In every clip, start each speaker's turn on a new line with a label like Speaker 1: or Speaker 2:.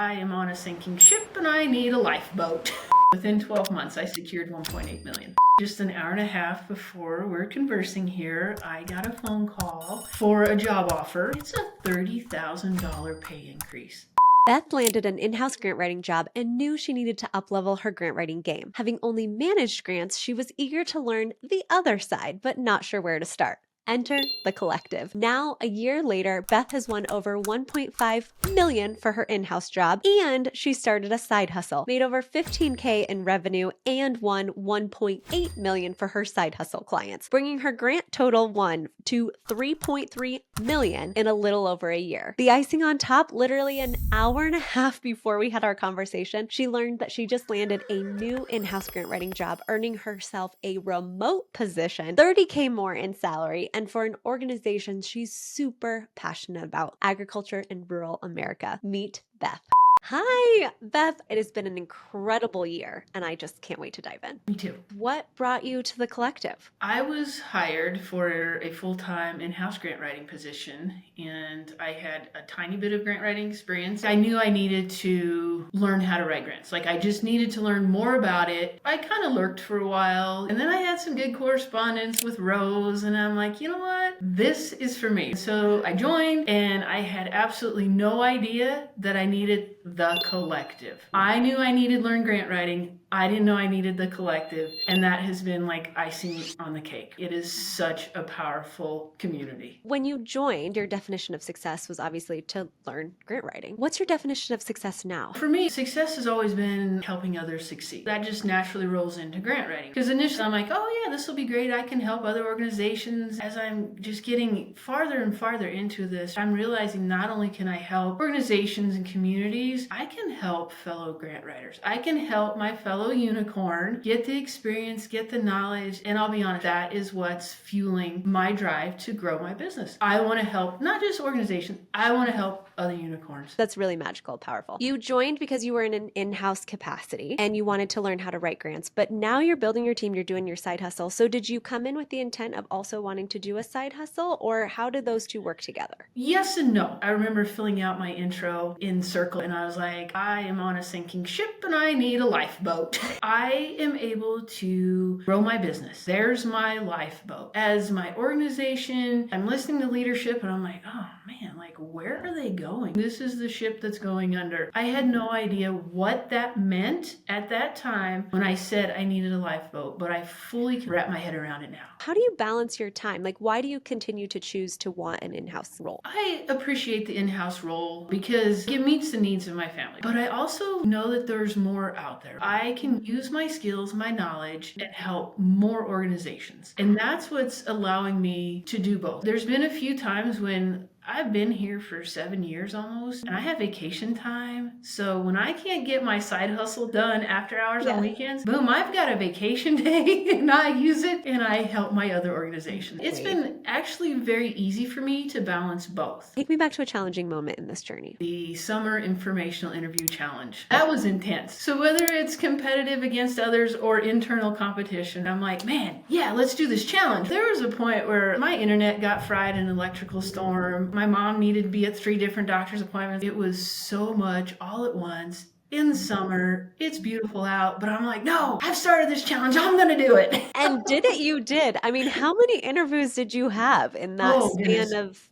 Speaker 1: I am on a sinking ship and I need a lifeboat. Within 12 months, I secured 1.8 million. Just an hour and a half before we're conversing here, I got a phone call for a job offer. It's a $30,000 pay increase.
Speaker 2: Beth landed an in-house grant writing job and knew she needed to up-level her grant writing game. Having only managed grants, she was eager to learn the other side, but not sure where to start. Enter the collective. Now, a year later, Beth has won over $1.5 million for her in-house job, and she started a side hustle, made over $15K in revenue, and won $1.8 million for her side hustle clients, bringing her grant total won to $3.3 million in a little over a year. The icing on top, literally an hour and a half before we had our conversation, she learned that she just landed a new in-house grant writing job, earning herself a remote position, $30K more in salary, and for an organization she's super passionate about, agriculture in rural America. Meet Beth. Hi, Beth. It has been an incredible year, and I just can't wait to dive in.
Speaker 1: Me too.
Speaker 2: What brought you to the collective?
Speaker 1: I was hired for a full-time in-house grant writing position, and I had a tiny bit of grant writing experience. I knew I needed to learn how to write grants. I just needed to learn more about it. I kind of lurked for a while, and then I had some good correspondence with Rose, and I'm like, you know what? This is for me. So I joined, and I had absolutely no idea that I needed the collective. I knew I needed to learn grant writing. I didn't know I needed the collective, and that has been like icing on the cake. It is such a powerful community.
Speaker 2: When you joined, your definition of success was obviously to learn grant writing. What's your definition of success now?
Speaker 1: For me, success has always been helping others succeed. That just naturally rolls into grant writing. Because initially I'm like, oh yeah, this will be great. I can help other organizations. As I'm just getting farther and farther into this, I'm realizing not only can I help organizations and communities, I can help fellow grant writers. I can help my fellow unicorn get the experience, get the knowledge, and I'll be honest, that is what's fueling my drive to grow my business. I want to help not just organizations, I want to help other unicorns.
Speaker 2: That's really magical, powerful. You joined because you were in an in-house capacity and you wanted to learn how to write grants, but now you're building your team, you're doing your side hustle. So did you come in with the intent of also wanting to do a side hustle, or how did those two work together?
Speaker 1: Yes and no. I remember filling out my intro in Circle and I was like, I am on a sinking ship and I need a lifeboat. I am able to grow my business. There's my lifeboat. As my organization, I'm listening to leadership and I'm like, oh man, where are they going? This is the ship that's going under. I had no idea what that meant at that time when I said I needed a lifeboat, but I fully can wrap my head around it now.
Speaker 2: How do you balance your time? Why do you continue to choose to want an in-house role?
Speaker 1: I appreciate the in-house role because it meets the needs of my family, but I also know that there's more out there. I can use my skills, my knowledge, and help more organizations. And that's what's allowing me to do both. There's been a few times when I've been here for 7 years almost, and I have vacation time. So when I can't get my side hustle done after hours on weekends, boom, I've got a vacation day and I use it and I help my other organizations. It's been actually very easy for me to balance both.
Speaker 2: Take me back to a challenging moment in this journey.
Speaker 1: The summer informational interview challenge. That was intense. So whether it's competitive against others or internal competition, I'm like, man, yeah, let's do this challenge. There was a point where my internet got fried in an electrical storm. My mom needed to be at 3 different doctor's appointments. It was so much all at once. In the summer, it's beautiful out, but I'm like, no, I've started this challenge. I'm going to do it.
Speaker 2: And did it? You did. I mean, how many interviews did you have in that span of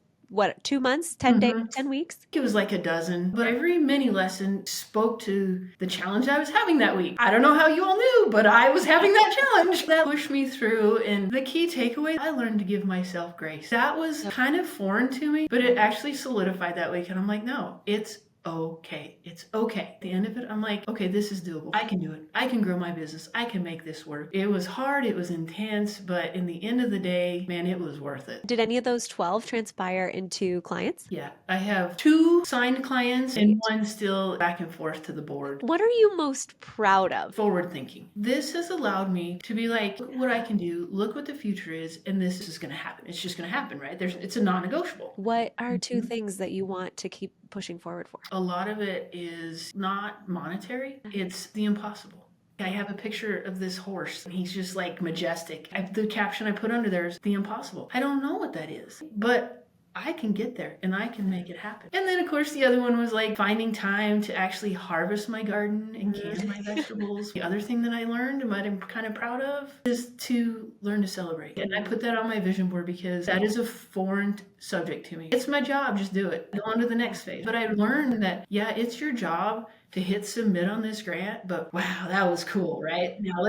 Speaker 2: 2 months, 10 days, 10 weeks?
Speaker 1: It was like a dozen, but every mini lesson spoke to the challenge I was having that week. I don't know how you all knew, but I was having that challenge. That pushed me through, and the key takeaway, I learned to give myself grace. That was kind of foreign to me, but it actually solidified that week, and I'm like, no, it's okay. It's okay. At the end of it, I'm like, okay, this is doable. I can do it. I can grow my business. I can make this work. It was hard. It was intense, but in the end of the day, man, it was worth it.
Speaker 2: Did any of those 12 transpire into clients?
Speaker 1: Yeah, I have 2 signed clients and 1 still back and forth to the board.
Speaker 2: What are you most proud of?
Speaker 1: Forward thinking. This has allowed me to be like, look what I can do. Look what the future is. And this is going to happen. It's just going to happen, right? It's a non-negotiable.
Speaker 2: What are 2 things that you want to keep pushing forward for?
Speaker 1: A lot of it is not monetary. It's the impossible. I have a picture of this horse and he's just majestic. The caption I put under there is the impossible. I don't know what that is, but I can get there and I can make it happen. And then, of course, the other one was like finding time to actually harvest my garden and can my vegetables. The other thing that I learned and what I'm kind of proud of is to learn to celebrate. And I put that on my vision board because that is a foreign subject to me. It's my job, just do it. Go on to the next phase. But I learned that, yeah, it's your job to hit submit on this grant, but wow, that was cool, right? Now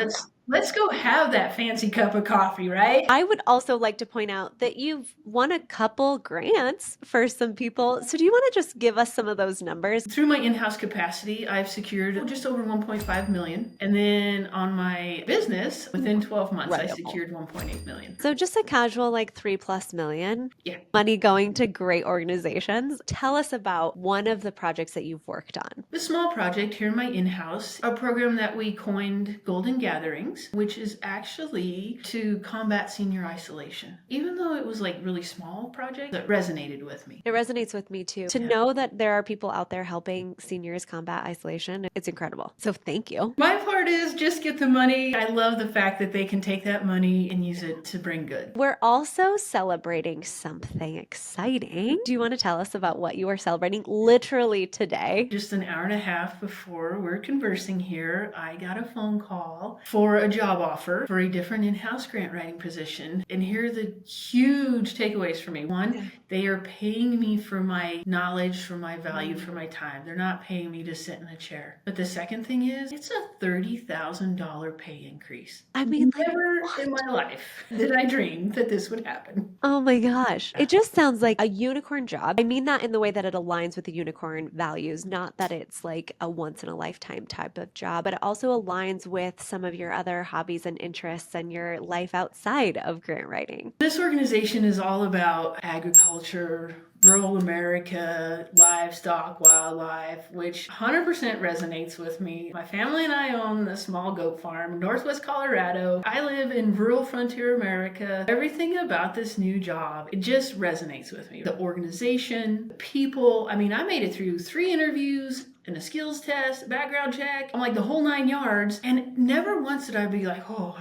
Speaker 1: let's go have that fancy cup of coffee, right?
Speaker 2: I would also like to point out that you've won a couple grants for some people. So do you want to just give us some of those numbers?
Speaker 1: Through my in-house capacity, I've secured just over 1.5 million. And then on my business, within 12 months, I secured 1.8 million.
Speaker 2: So just a casual like 3+ million.
Speaker 1: Yeah.
Speaker 2: Money going to great organizations. Tell us about one of the projects that you've worked on.
Speaker 1: The small project here in my in-house, a program that we coined Golden Gatherings, which is actually to combat senior isolation. Even though it was like really small project, that resonated with me.
Speaker 2: It resonates with me too. To know that there are people out there helping seniors combat isolation, it's incredible. So thank you.
Speaker 1: My part is just get the money. I love the fact that they can take that money and use it to bring good.
Speaker 2: We're also celebrating something exciting. Do you want to tell us about what you are celebrating literally today?
Speaker 1: Just an hour and a half before we're conversing here, I got a phone call for a job offer for a different in-house grant writing position. And here are the huge takeaways for me. One, they are paying me for my knowledge, for my value, for my time. They're not paying me to sit in a chair. But the second thing is, it's a $30,000 pay increase.
Speaker 2: I mean, like,
Speaker 1: never
Speaker 2: what?
Speaker 1: in my life did I dream that this would happen.
Speaker 2: Oh my gosh. It just sounds like a unicorn job. I mean that in the way that it aligns with the unicorn values, not that it's like a once in a lifetime type of job, but it also aligns with some of your other hobbies and interests and your life outside of grant writing.
Speaker 1: This organization is all about agriculture, rural America, livestock, wildlife, which 100% resonates with me. My family and I own a small goat farm in Northwest Colorado. I live in rural frontier America. Everything about this new job, it just resonates with me. The organization, the people. I mean, I made it through 3 interviews and a skills test, background check. I'm like the whole 9 yards. And never once did I be like, oh,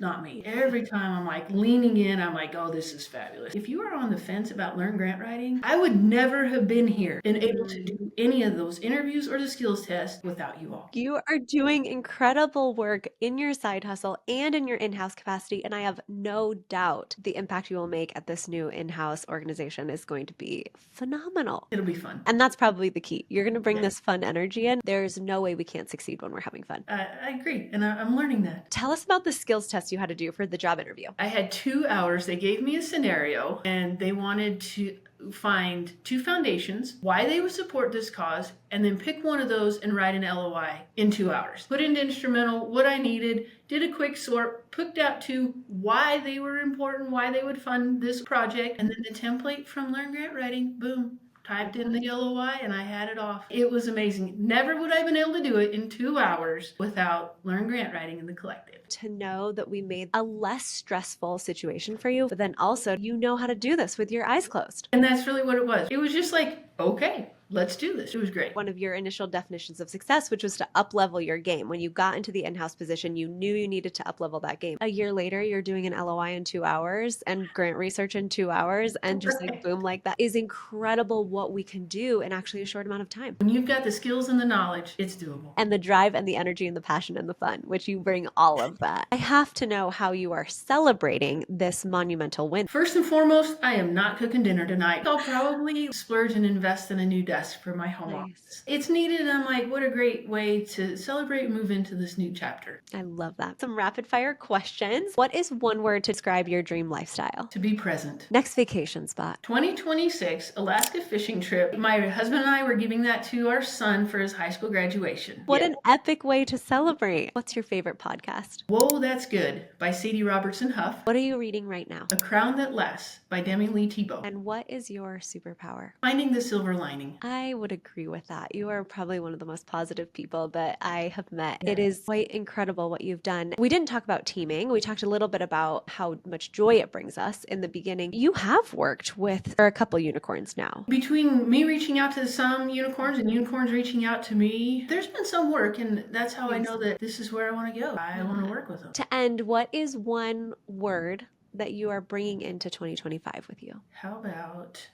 Speaker 1: not me. Every time I'm like leaning in, I'm like, oh, this is fabulous. If you are on the fence about learn grant writing, I would never have been here and able to do any of those interviews or the skills test without you all.
Speaker 2: You are doing incredible work in your side hustle and in your in-house capacity, and I have no doubt the impact you will make at this new in-house organization is going to be phenomenal.
Speaker 1: It'll be fun.
Speaker 2: And that's probably the key. You're going to bring this fun energy in. There's no way we can't succeed when we're having fun.
Speaker 1: I agree, and I'm learning that.
Speaker 2: Tell us about the skills test you had to do for the job interview.
Speaker 1: I had 2 hours. They gave me a scenario, and they wanted to find 2 foundations, why they would support this cause, and then pick one of those and write an LOI in 2 hours. Put into instrumental what I needed, did a quick sort, picked out 2 why they were important, why they would fund this project, and then the template from Learn Grant Writing, boom. Typed in the LOI and I had it off. It was amazing. Never would I have been able to do it in 2 hours without Learn Grant Writing in the collective.
Speaker 2: To know that we made a less stressful situation for you, but then also you know how to do this with your eyes closed.
Speaker 1: And that's really what it was. It was just like, okay, let's do this. It was great.
Speaker 2: One of your initial definitions of success, which was to up-level your game. When you got into the in-house position, you knew you needed to up-level that game. A year later, you're doing an LOI in 2 hours and grant research in 2 hours and just like boom, like that is incredible what we can do in actually a short amount of time.
Speaker 1: When you've got the skills and the knowledge, it's doable.
Speaker 2: And the drive and the energy and the passion and the fun, which you bring all of that. I have to know how you are celebrating this monumental win.
Speaker 1: First and foremost, I am not cooking dinner tonight. I'll probably splurge and invest in a new desk for my home office. It's needed, and I'm like, what a great way to celebrate and move into this new chapter.
Speaker 2: I love that. Some rapid fire questions. What is one word to describe your dream lifestyle?
Speaker 1: To be present.
Speaker 2: Next vacation spot.
Speaker 1: 2026 Alaska fishing trip. My husband and I were giving that to our son for his high school graduation.
Speaker 2: What an epic way to celebrate. What's your favorite podcast?
Speaker 1: Whoa, That's Good by Sadie Robertson Huff.
Speaker 2: What are you reading right now?
Speaker 1: A Crown That Lasts by Demi Lee Tebow.
Speaker 2: And what is your superpower?
Speaker 1: Finding the silver lining.
Speaker 2: I would agree with that. You are probably one of the most positive people that I have met. It is quite incredible what you've done. We didn't talk about teaming. We talked a little bit about how much joy it brings us in the beginning. You have worked with a couple unicorns now.
Speaker 1: Between me reaching out to some unicorns and unicorns reaching out to me, there's been some work, and that's how I know that this is where I want to go. I want to work with them.
Speaker 2: To end, what is one word that you are bringing into 2025 with you?
Speaker 1: How about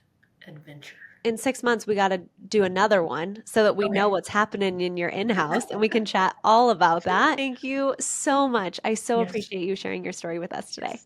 Speaker 1: adventure?
Speaker 2: In 6 months, we got to do another one so that we know
Speaker 1: Okay.
Speaker 2: what's happening in your in-house and we can chat all about that. Thank you so much. I so
Speaker 1: Yes.
Speaker 2: appreciate you sharing your story with us today.